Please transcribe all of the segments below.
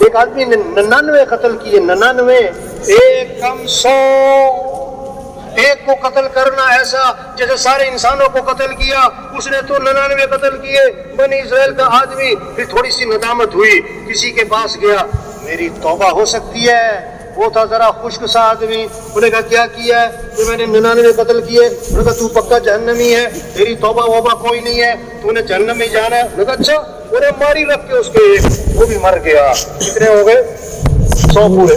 ایک آدمی نے 99 قتل کیے، 99، ایک کم 100۔ ایک کو قتل کرنا ایسا جیسے سارے انسانوں کو قتل کیا، اس نے تو 99 قتل کیے۔ بنی اسرائیل کا آدمی پھر تھوڑی سی ندامت ہوئی، کسی کے پاس گیا، میری توبہ ہو سکتی ہے؟ وہ تھا ذرا خشک سا آدمی، انہوں نے کہا کیا کیا ہے؟ کہ میں نے 99 قتل کیے۔ انہوں نے کہا تو پکا جہنمی ہے، تیری توبہ ووبہ کوئی نہیں ہے، تو نے جہنم میں جانا ہے۔ انہوں نے کہا اچھا، انہیں ماری رکھ کے اس کے وہ بھی مر گیا۔ کتنے ہو گئے؟ 100 پورے۔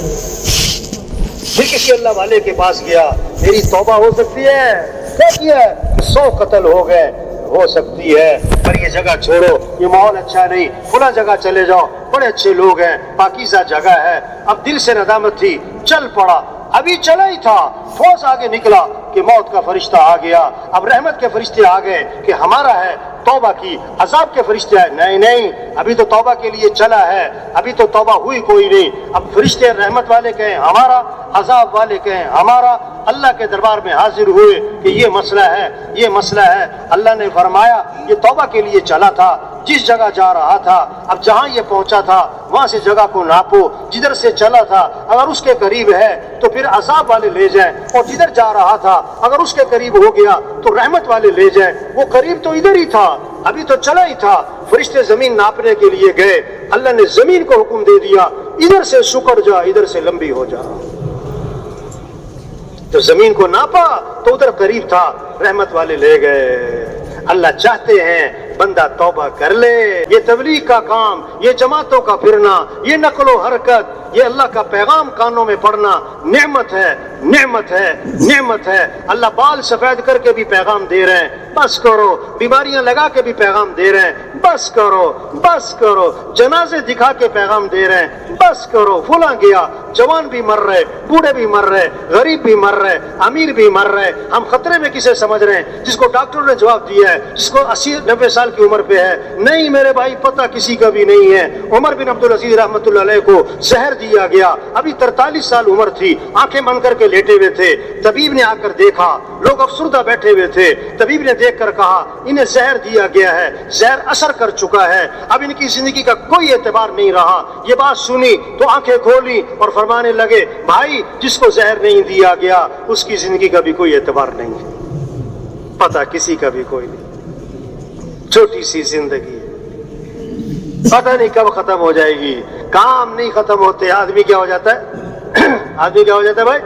پھر کسی اللہ والے کے پاس گیا، میری توبہ ہو سکتی ہے؟ کیا کیا ہے؟ 100 قتل ہو گئے۔ ہو سکتی ہے، پر یہ جگہ چھوڑو، یہ ماحول اچھا نہیں، کھلا جگہ چلے جاؤ، بڑے اچھے لوگ ہیں، پاکیزہ جگہ ہے۔ اب دل سے ندامت تھی، چل پڑا، ابھی چلا ہی تھا، فوج آگے نکلا کہ موت کا فرشتہ آ گیا۔ اب رحمت کے فرشتے آ گئے کہ ہمارا ہے، توبہ کی۔ عذاب کے فرشتے آئے، نہیں نہیں، ابھی تو توبہ کے لیے چلا ہے، ابھی تو توبہ ہوئی کوئی نہیں۔ اب فرشتے رحمت والے کہیں ہمارا، عذاب والے کہیں ہمارا۔ اللہ کے دربار میں حاضر ہوئے کہ یہ مسئلہ ہے، یہ مسئلہ ہے۔ اللہ نے فرمایا یہ توبہ کے لیے چلا تھا، جس جگہ جا رہا تھا، اب جہاں یہ پہنچا تھا وہاں سے جگہ کو ناپو، جدھر سے چلا تھا اگر اس کے قریب ہے تو پھر عذاب والے لے جائیں، اور جدھر جا رہا تھا اگر اس کے قریب ہو گیا تو رحمت والے لے جائیں۔ وہ قریب تو ادھر ہی تھا، ابھی تو چلا ہی تھا۔ فرشتے زمین ناپنے کے لیے گئے، اللہ نے زمین کو حکم دے دیا ادھر سے سکڑ جا، ادھر سے لمبی ہو جا۔ تو زمین کو ناپا تو ادھر قریب تھا، رحمت والے لے گئے۔ اللہ چاہتے ہیں بندہ توبہ کر لے۔ یہ تبلیغ کا کام، یہ جماعتوں کا پھرنا، یہ نقل و حرکت، یہ اللہ کا پیغام کانوں میں پڑھنا نعمت ہے، نعمت ہے، نعمت ہے۔ اللہ بال سفید کر کے بھی پیغام دے رہے ہیں، بس کرو۔ بیماریاں لگا کے بھی پیغام دے رہے ہیں، بس کرو، بس کرو۔ جنازے دکھا کے پیغام دے رہے ہیں، بس کرو۔ فلاں گیا، جوان بھی مر رہے، بوڑھے بھی مر رہے، غریب بھی مر رہے، امیر بھی مر رہے۔ ہم خطرے میں کسے سمجھ رہے ہیں؟ جس کو ڈاکٹر نے جواب دیا ہے، جس کو 80-90 سال کی عمر پہ ہے، نہیں میرے بھائی پتہ کسی کا بھی نہیں ہے۔ عمر بن عبدالعزیز رحمۃ اللہ علیہ کو زہر دیا گیا، ابھی 43 سال عمر تھی، آنکھیں بند کر کے لیٹے ہوئے تھے۔ طبیب نے آ کر دیکھا، لوگ افسردہ بیٹھے ہوئے تھے، طبیب نے دیکھ کر کہا انہیں زہر دیا گیا ہے، زہر اثر کر چکا ہے، اب ان کی زندگی کا کوئی اعتبار نہیں رہا۔ یہ بات سنی تو آنکھیں کھولی اور فرمانے لگے بھائی جس کو زہر نہیں دیا گیا اس کی زندگی کا بھی کوئی اعتبار نہیں ہے، پتہ کسی کا بھی کوئی نہیں۔ چھوٹی سی زندگی ہے، پتہ نہیں کب ختم ہو جائے گی۔ کام نہیں ختم ہوتے، آدمی کیا ہو جاتا ہے؟ آدمی کیا ہو جاتا ہے بھائی؟